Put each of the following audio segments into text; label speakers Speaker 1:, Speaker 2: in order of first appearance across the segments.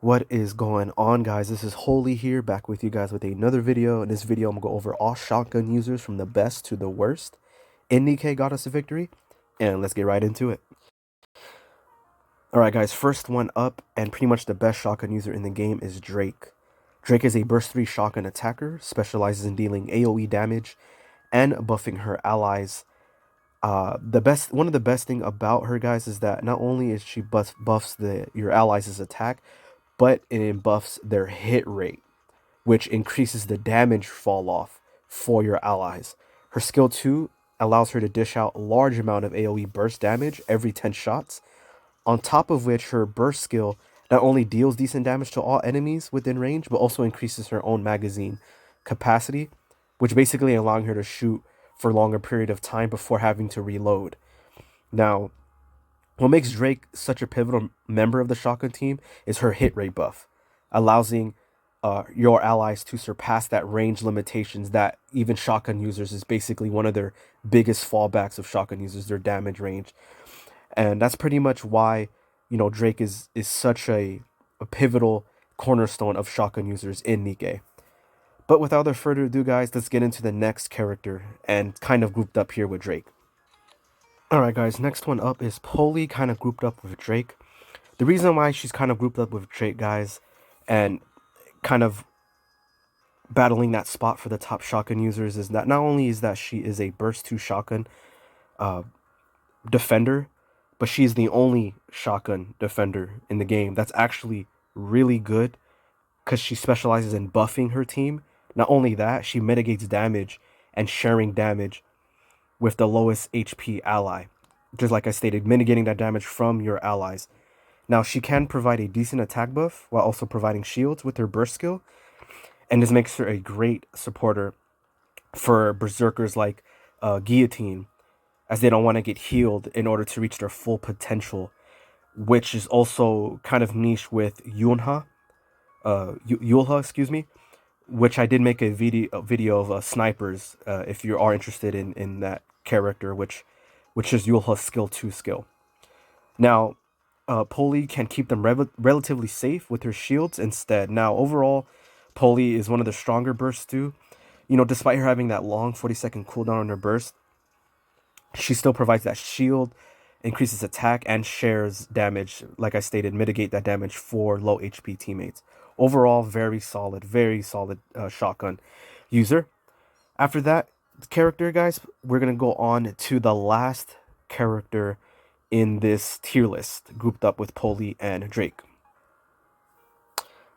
Speaker 1: What is going on, guys? This is Holy here, back with you guys with another video. In this video, I'm going to go over all shotgun users from the best to the worst. Nikke got us a victory, and let's get right into it. Alright guys, first one up, and pretty much the best shotgun user in the game is Drake. Drake is a burst 3 shotgun attacker, specializes in dealing AoE damage and buffing her allies. One of the best thing about her, guys, is that not only is she buffs your allies' attack, but it buffs their hit rate, which increases the damage fall off for your allies. Her skill 2 allows her to dish out a large amount of AoE burst damage every 10 shots, on top of which her burst skill not only deals decent damage to all enemies within range, but also increases her own magazine capacity, which basically allowing her to shoot for a longer period of time before having to reload. Now, what makes Drake such a pivotal member of the shotgun team is her hit rate buff, allowing your allies to surpass that range limitations that even shotgun users is basically one of their biggest fallbacks of shotgun users, their damage range. And that's pretty much why, Drake is such a pivotal cornerstone of shotgun users in Nikke. But without further ado, guys, let's get into the next character and kind of grouped up here with Drake. Alright guys, next one up is Polly, kind of grouped up with Drake. The reason why she's kind of grouped up with Drake, guys, and kind of battling that spot for the top shotgun users is that not only is that she is a burst 2 shotgun defender, but she's the only shotgun defender in the game that's actually really good because she specializes in buffing her team. Not only that, she mitigates damage and sharing damage with the lowest HP ally. Just like I stated, mitigating that damage from your allies. Now, she can provide a decent attack buff while also providing shields with her burst skill, and this makes her a great supporter for berserkers like Guillotine, as they don't want to get healed in order to reach their full potential, which is also kind of niche with Yulha, excuse me, which I did make a video of snipers, if you are interested in that character, which is Yulha's skill 2 skill. Now, Polly can keep them relatively safe with her shields instead. Now, overall, Polly is one of the stronger bursts too. Despite her having that long 40-second cooldown on her burst, she still provides that shield, increases attack, and shares damage. Like I stated, mitigate that damage for low HP teammates. Overall, very solid shotgun user. After that character, guys, we're going to go on to the last character in this tier list, grouped up with Polly and Drake.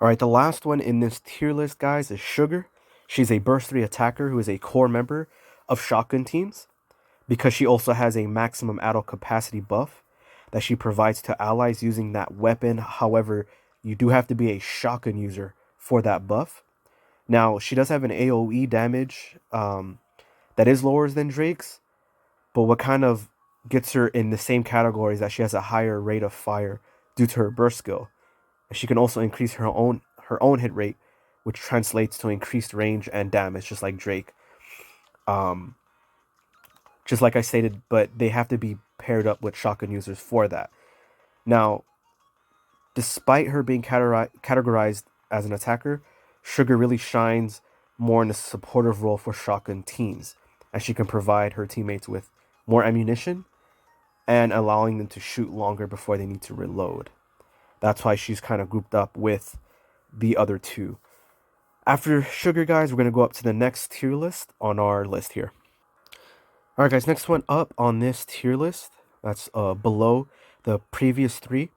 Speaker 1: Alright, the last one in this tier list, guys, is Sugar. She's a burst 3 attacker who is a core member of shotgun teams, because she also has a maximum adult capacity buff that she provides to allies using that weapon. However, you do have to be a shotgun user for that buff. Now, she does have an AoE damage that is lower than Drake's, but what kind of gets her in the same category is that she has a higher rate of fire due to her burst skill. And she can also increase her own hit rate, which translates to increased range and damage, just like Drake. Just like I stated, but they have to be paired up with shotgun users for that. Now, despite her being categorized as an attacker, Sugar really shines more in a supportive role for shotgun teams, as she can provide her teammates with more ammunition and allowing them to shoot longer before they need to reload. That's why she's kind of grouped up with the other two. After Sugar, guys, we're going to go up to the next tier list on our list here. Alright guys, next one up on this tier list, that's below the previous three,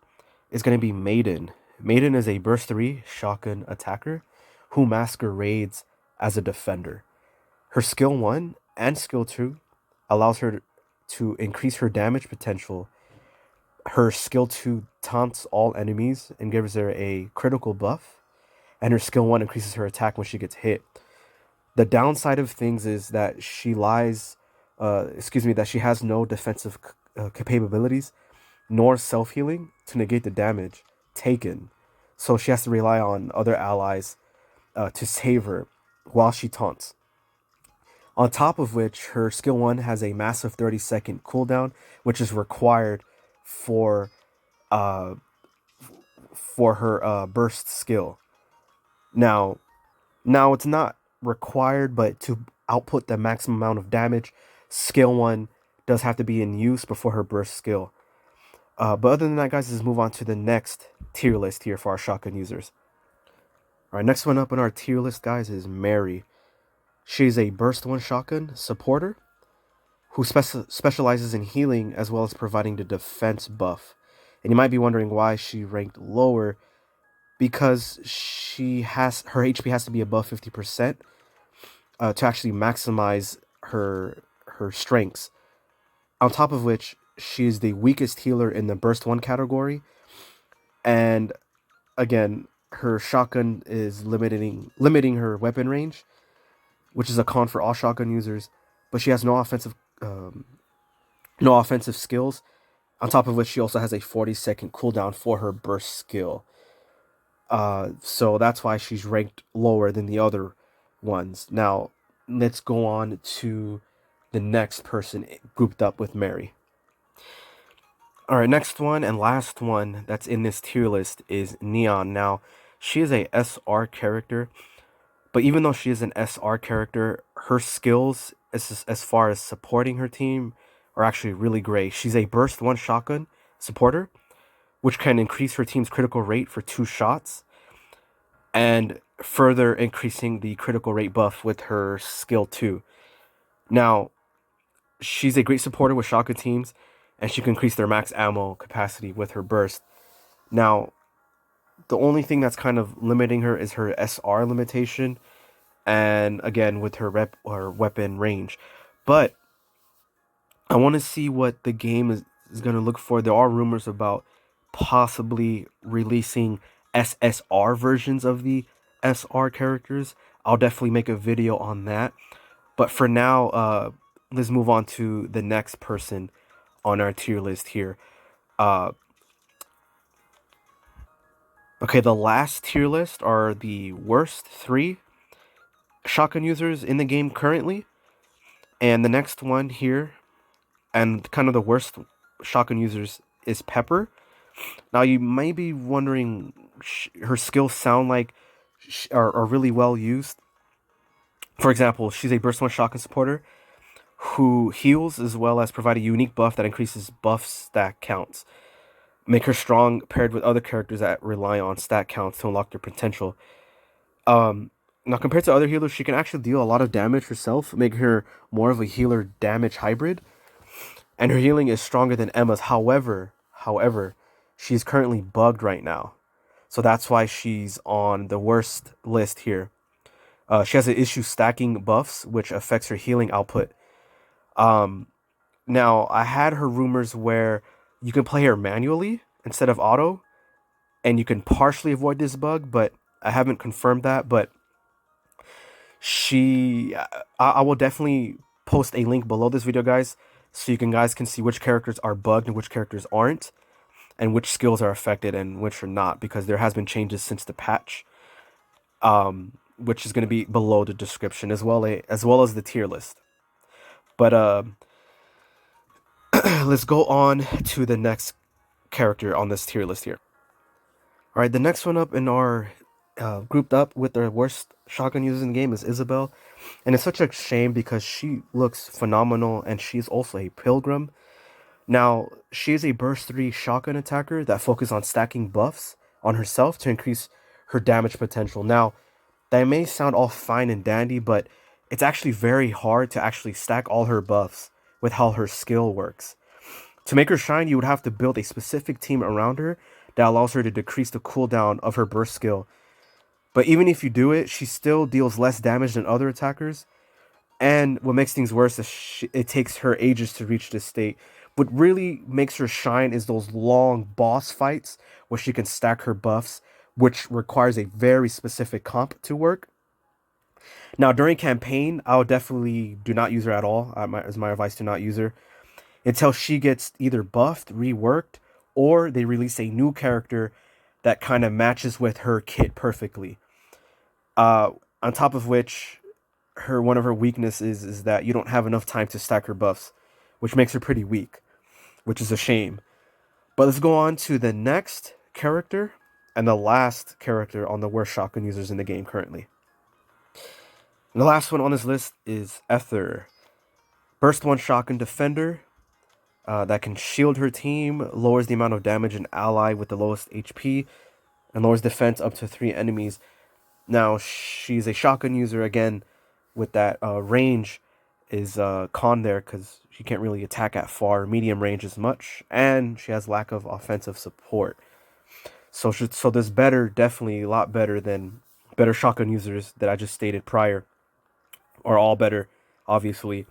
Speaker 1: is going to be Maiden. Maiden is a burst 3 shotgun attacker who masquerades as a defender. Her skill 1 and skill 2 allows her to increase her damage potential. Her skill 2 taunts all enemies and gives her a critical buff, and her skill 1 increases her attack when she gets hit. The downside of things is that that she has no defensive capabilities nor self-healing to negate the damage taken. So she has to rely on other allies to save her while she taunts. On top of which, her skill 1 has a massive 30-second cooldown, which is required for for her burst skill. Now, now it's not required, but to output the maximum amount of damage, skill 1 does have to be in use before her burst skill. But other than that, guys, let's move on to the next tier list here for our shotgun users. All right, next one up on our tier list, guys, is Mary. She's a burst 1 shotgun supporter who specializes in healing as well as providing the defense buff. And you might be wondering why she ranked lower, because she has her HP has to be above 50% to actually maximize her strengths. On top of which, she is the weakest healer in the burst 1 category, and again, her shotgun is limiting her weapon range, which is a con for all shotgun users. But she has no offensive skills. On top of which, she also has a 40-second cooldown for her burst skill. So that's why she's ranked lower than the other ones. Now, let's go on to the next person grouped up with Mary. All right, next one and last one that's in this tier list is Neon. Now, she is a SR character, but even though she is an SR character, her skills as far as supporting her team are actually really great. She's a burst 1 shotgun supporter, which can increase her team's critical rate for 2 shots, and further increasing the critical rate buff with her skill 2. Now, she's a great supporter with shotgun teams, and she can increase their max ammo capacity with her burst. Now, the only thing that's kind of limiting her is her SR limitation, and again with her weapon range. But I want to see what the game is going to look for. There are rumors about possibly releasing SSR versions of the SR characters. I'll definitely make a video on that. But for now, let's move on to the next person on our tier list here. Okay, the last tier list are the worst 3 shotgun users in the game currently. And the next one here, and kind of the worst shotgun users, is Pepper. Now, you may be wondering, her skills sound like are really well used. For example, she's a burst 1 shotgun supporter who heals as well as provide a unique buff that increases buff stack counts. Make her strong paired with other characters that rely on stat counts to unlock their potential. Now, compared to other healers, she can actually deal a lot of damage herself, making her more of a healer damage hybrid. And her healing is stronger than Emma's. However, she's currently bugged right now. So that's why she's on the worst list here. She has an issue stacking buffs, which affects her healing output. Now, I had her rumors where you can play her manually instead of auto, and you can partially avoid this bug, but I haven't confirmed that. But I will definitely post a link below this video, guys, so you guys can see which characters are bugged and which characters aren't, and which skills are affected and which are not, because there has been changes since the patch, which is going to be below the description as well as the tier list. But let's go on to the next character on this tier list here. All right, the next one up in our grouped up with the worst shotgun users in the game is Isabel, and it's such a shame because she looks phenomenal, and she's also a pilgrim. Now, she is a burst 3 shotgun attacker that focuses on stacking buffs on herself to increase her damage potential. Now, that may sound all fine and dandy, but it's actually very hard to actually stack all her buffs with how her skill works. To make her shine, you would have to build a specific team around her that allows her to decrease the cooldown of her burst skill. But even if you do it, she still deals less damage than other attackers. And what makes things worse is it takes her ages to reach this state. What really makes her shine is those long boss fights where she can stack her buffs, which requires a very specific comp to work. Now, during campaign, I would definitely do not use her at all. As my advice, do not use her until she gets either buffed, reworked, or they release a new character that kind of matches with her kit perfectly. On top of which, one of her weaknesses is that you don't have enough time to stack her buffs, which makes her pretty weak, which is a shame. But let's go on to the next character, and the last character on the worst shotgun users in the game currently. And the last one on this list is Ether. Burst 1 shotgun defender that can shield her team, lowers the amount of damage an ally with the lowest HP, and lowers defense up to 3 enemies. Now, she's a shotgun user again with that range is con there because she can't really attack at far medium range as much, and she has lack of offensive support. So there's better, definitely a lot better than better shotgun users that I just stated prior, are all better, obviously.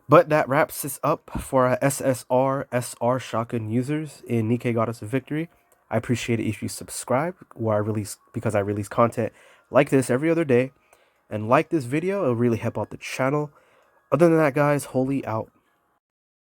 Speaker 1: But that wraps us up for our SSR SR shotgun users in Nikke Got Us a Victory. I appreciate it if you subscribe where I release because I release content like this every other day. And like this video, it'll really help out the channel. Other than that, guys, Holy out.